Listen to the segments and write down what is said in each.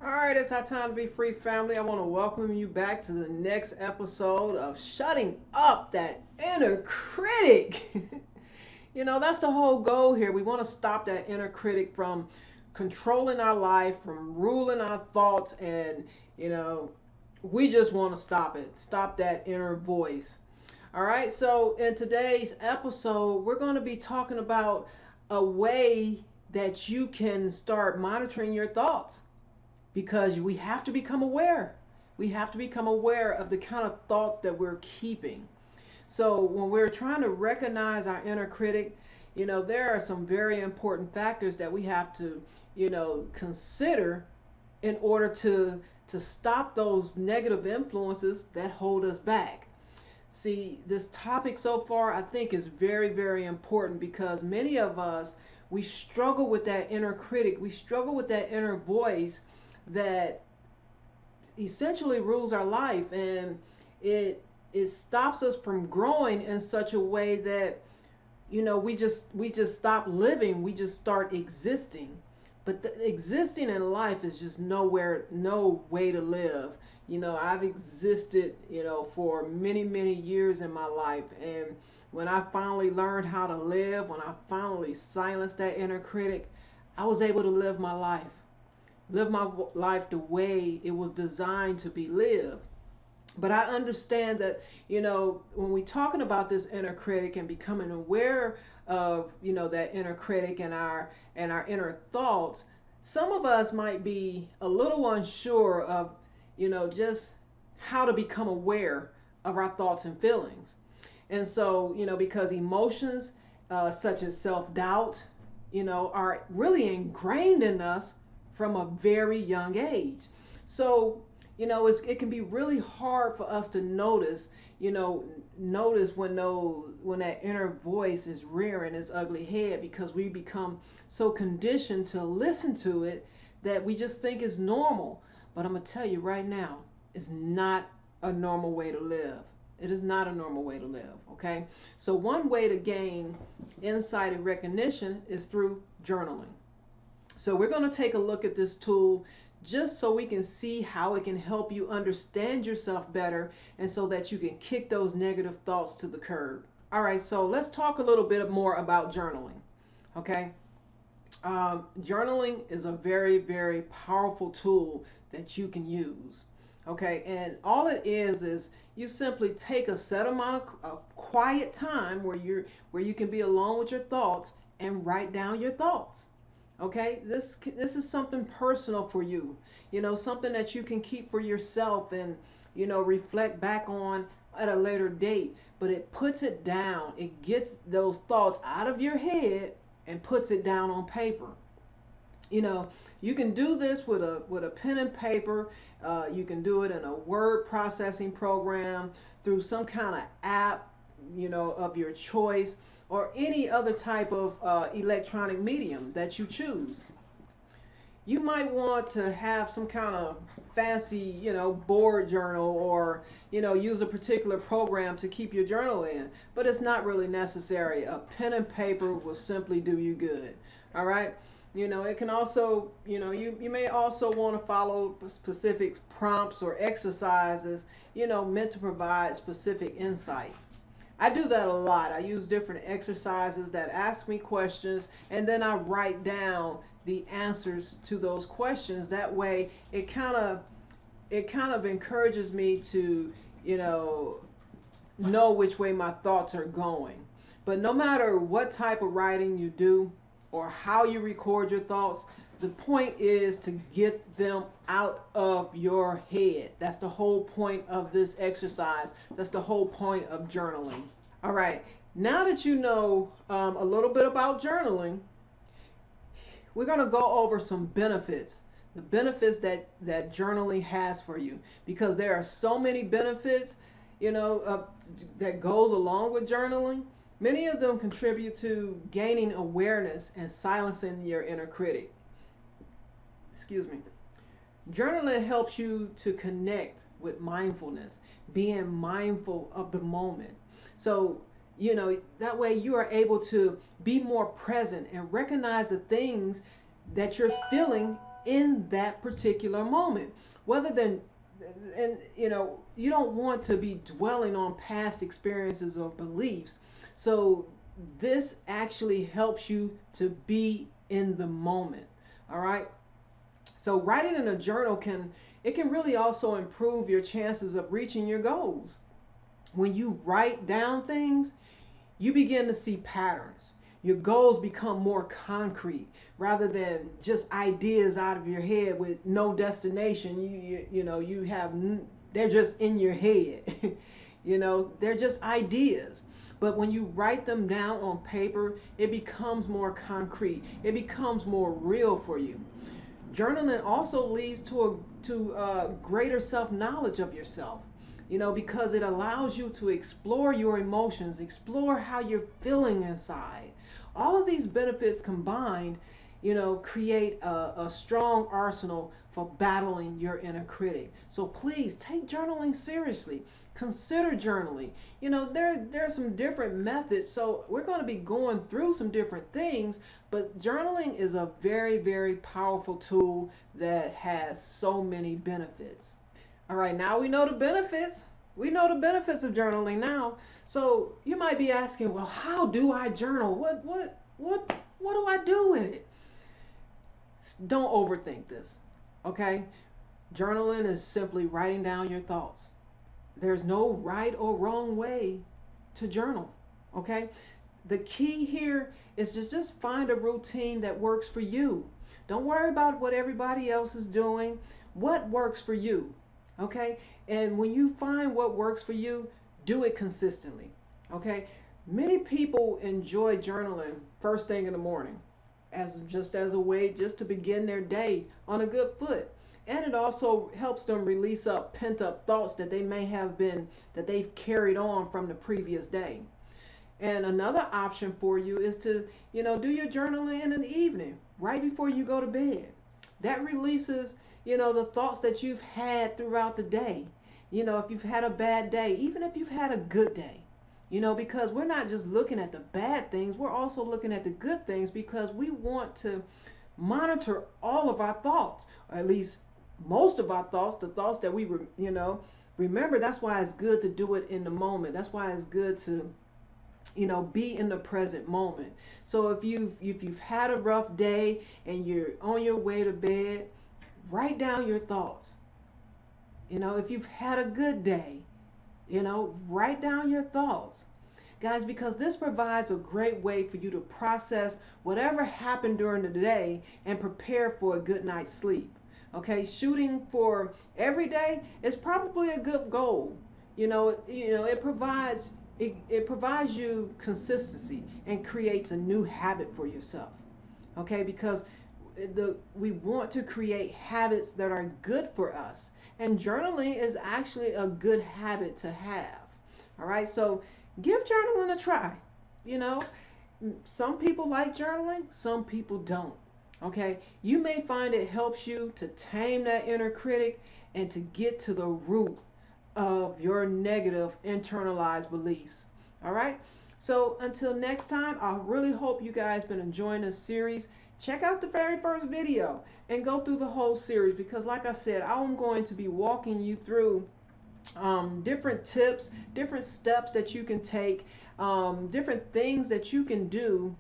All right, it's our time to be free, family. I want to welcome you back to the next episode of Shutting Up That Inner Critic. That's the whole goal here. We want to stop that inner critic from controlling our life, from ruling our thoughts, and, you know, we just want to stop it. Stop that inner voice. All right, so in today's episode, we're going to be talking about a way that you can start monitoring your thoughts because we have to become aware. We have to become aware of the kind of thoughts that we're keeping. So when we're trying to recognize our inner critic, there are some very important factors that we have to, consider in order to stop those negative influences that hold us back. See, this topic so far I think is very, very important because many of us, we struggle with that inner critic. We struggle with that inner voice that essentially rules our life, and it stops us from growing in such a way that we just stop living. We just start existing. But existing in life is just no way to live. I've existed, for many, many years in my life. And when I finally learned how to live, when I finally silenced that inner critic, I was able to live my life the way it was designed to be lived. But I understand that, when we're talking about this inner critic and becoming aware of, that inner critic and our inner thoughts, some of us might be a little unsure of, just how to become aware of our thoughts and feelings. And so, because emotions such as self-doubt, are really ingrained in us from a very young age. So, it can be really hard for us to notice when that inner voice is rearing its ugly head, because we become so conditioned to listen to it that we just think it's normal. But I'm gonna tell you right now, it's not a normal way to live. It is not a normal way to live, okay? So one way to gain insight and recognition is through journaling. So we're going to take a look at this tool just so we can see how it can help you understand yourself better, and so that you can kick those negative thoughts to the curb. All right, so let's talk a little bit more about journaling, okay? Journaling is a very, very powerful tool that you can use, okay? And all it is you simply take a set amount of quiet time where you can be alone with your thoughts and write down your thoughts. Okay, this is something personal for you, something that you can keep for yourself and, reflect back on at a later date. But it puts it down. It gets those thoughts out of your head and puts it down on paper. You can do this with a pen and paper. You can do it in a word processing program, through some kind of app, of your choice, or any other type of electronic medium that you choose. You might want to have some kind of fancy, board journal, or, use a particular program to keep your journal in, but it's not really necessary. A pen and paper will simply do you good. All right. It can also, you may also want to follow specific prompts or exercises, meant to provide specific insight. I do that a lot. I use different exercises that ask me questions, and then I write down the answers to those questions. That way it kind of encourages me to, know which way my thoughts are going. But no matter what type of writing you do or how you record your thoughts, the point is to get them out of your head. That's the whole point of this exercise. That's the whole point of journaling. All right, now that you know a little bit about journaling, we're going to go over some benefits. The benefits that journaling has for you, because there are so many benefits, that goes along with journaling. Many of them contribute to gaining awareness and silencing your inner critic. Excuse me. Journaling helps you to connect with mindfulness, being mindful of the moment. So, that way you are able to be more present and recognize the things that you're feeling in that particular moment. Whether than, and you don't want to be dwelling on past experiences or beliefs. So this actually helps you to be in the moment. All right. So writing in a journal can really also improve your chances of reaching your goals. When you write down things, you begin to see patterns. Your goals become more concrete rather than just ideas out of your head with no destination. You have, they're just in your head. They're just ideas. But when you write them down on paper, it becomes more concrete. It becomes more real for you. Journaling also leads to a greater self-knowledge of yourself, because it allows you to explore your emotions, explore how you're feeling inside. All of these benefits combined, create a strong arsenal for battling your inner critic. So please take journaling seriously. Consider journaling. There are some different methods, so we're going to be going through some different things, but journaling is a very, very powerful tool that has so many benefits. All right, now we know the benefits. We know the benefits of journaling now. So you might be asking, well, how do I journal? What do I do with it? Don't overthink this, okay? Journaling is simply writing down your thoughts. There's no right or wrong way to journal, okay? The key here is to just find a routine that works for you. Don't worry about what everybody else is doing. What works for you, okay? And when you find what works for you, do it consistently, okay? Many people enjoy journaling first thing in the morning as a way just to begin their day on a good foot. And it also helps them release up pent up thoughts that they've carried on from the previous day. And another option for you is to, do your journaling in an evening, right before you go to bed. That releases, the thoughts that you've had throughout the day. If you've had a bad day, even if you've had a good day, because we're not just looking at the bad things, we're also looking at the good things, because we want to monitor all of our thoughts, or at least most of our thoughts, the thoughts that we, remember. That's why it's good to do it in the moment. That's why it's good to, be in the present moment. So if you've had a rough day and you're on your way to bed, write down your thoughts. If you've had a good day, write down your thoughts. Guys, because this provides a great way for you to process whatever happened during the day and prepare for a good night's sleep. Okay, shooting for every day is probably a good goal. It provides you consistency and creates a new habit for yourself. Okay, because we want to create habits that are good for us, and journaling is actually a good habit to have. All right, so give journaling a try. Some people like journaling, some people don't. Okay, you may find it helps you to tame that inner critic and to get to the root of your negative internalized beliefs. All right, so until next time, I really hope you guys been enjoying this series. Check out the very first video and go through the whole series, because like I said, I'm going to be walking you through different tips, different steps that you can take, different things that you can do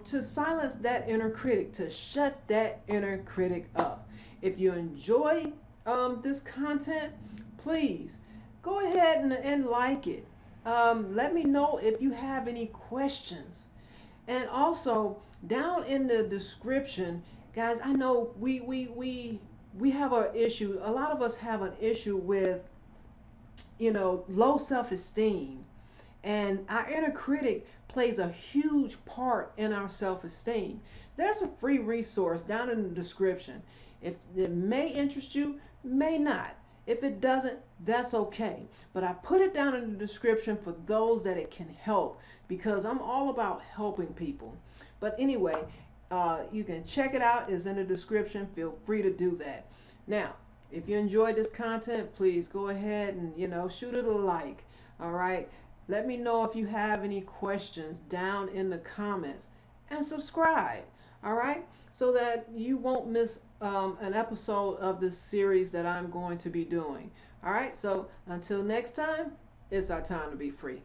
to silence that inner critic, to shut that inner critic up. If you enjoy this content, please go ahead and like it. Let me know if you have any questions. And also, down in the description, guys, I know we have an issue. A lot of us have an issue with, low self-esteem. And our inner critic plays a huge part in our self-esteem. There's a free resource down in the description. If it may interest you, may not. If it doesn't, that's okay. But I put it down in the description for those that it can help, because I'm all about helping people. But anyway, you can check it out. It's in the description. Feel free to do that. Now, if you enjoyed this content, please go ahead and, shoot it a like. All right. Let me know if you have any questions down in the comments, and subscribe. All right, so that you won't miss an episode of this series that I'm going to be doing. All right, so until next time, it's our time to be free.